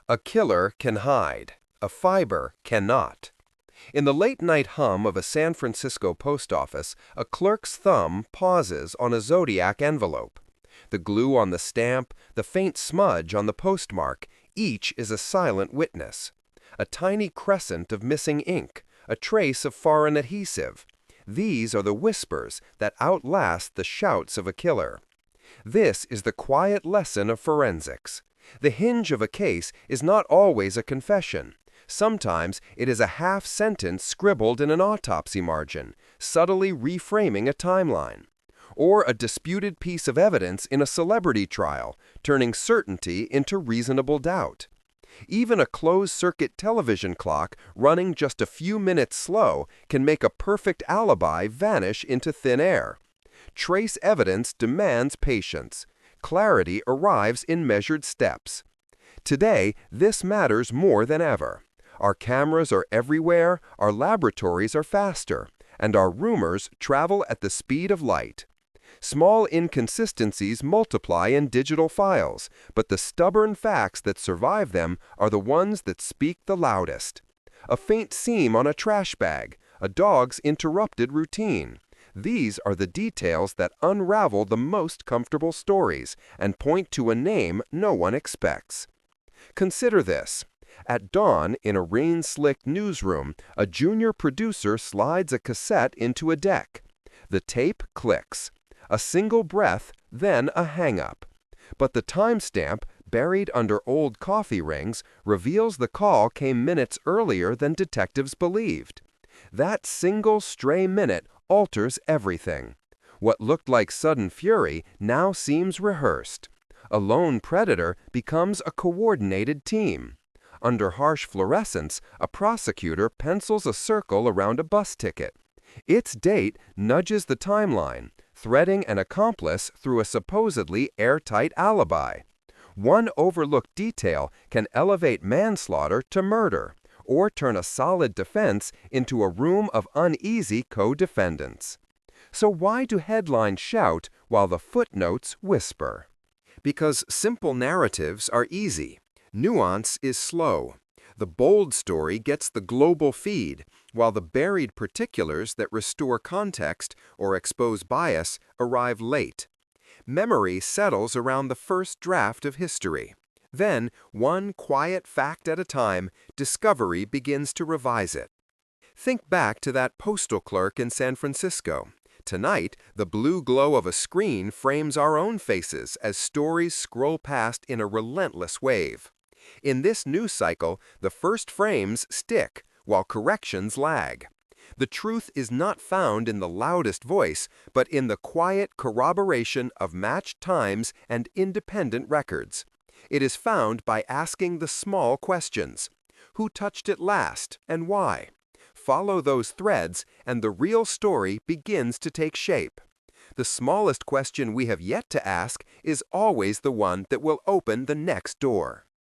A killer can hide, a fiber cannot. In the late-night hum of a San Francisco post office, a clerk's thumb pauses on a zodiac envelope. The glue on the stamp, the faint smudge on the postmark, each is a silent witness. A tiny crescent of missing ink, a trace of foreign adhesive. These are the whispers that outlast the shouts of a killer. This is the quiet lesson of forensics. The hinge of a case is not always a confession. Sometimes it is a half-sentence scribbled in an autopsy margin, subtly reframing a timeline. Or a disputed piece of evidence in a celebrity trial, turning certainty into reasonable doubt. Even a closed-circuit television clock running just a few minutes slow can make a perfect alibi vanish into thin air. Trace evidence demands patience. Clarity arrives in measured steps. Today, this matters more than ever. Our cameras are everywhere, our laboratories are faster, and our rumors travel at the speed of light. Small inconsistencies multiply in digital files, but the stubborn facts that survive them are the ones that speak the loudest. A faint seam on a trash bag, a dog's interrupted routine. These are the details that unravel the most comfortable stories and point to a name no one expects. Consider this. At dawn, in a rain-slicked newsroom, a junior producer slides a cassette into a deck. The tape clicks. A single breath, then a hang-up. But the timestamp, buried under old coffee rings, reveals the call came minutes earlier than detectives believed. That single stray minute alters everything. What looked like sudden fury now seems rehearsed. A lone predator becomes a coordinated team. Under harsh fluorescence, a prosecutor pencils a circle around a bus ticket. Its date nudges the timeline, threading an accomplice through a supposedly airtight alibi. One overlooked detail can elevate manslaughter to murder, or turn a solid defense into a room of uneasy co-defendants. So why do headlines shout while the footnotes whisper? Because simple narratives are easy. Nuance is slow. The bold story gets the global feed, while the buried particulars that restore context or expose bias arrive late. Memory settles around the first draft of history. Then, one quiet fact at a time, discovery begins to revise it. Think back to that postal clerk in San Francisco. Tonight, the blue glow of a screen frames our own faces as stories scroll past in a relentless wave. In this news cycle, the first frames stick, while corrections lag. The truth is not found in the loudest voice, but in the quiet corroboration of matched times and independent records. It is found by asking the small questions. Who touched it last, and why? Follow those threads, and the real story begins to take shape. The smallest question we have yet to ask is always the one that will open the next door.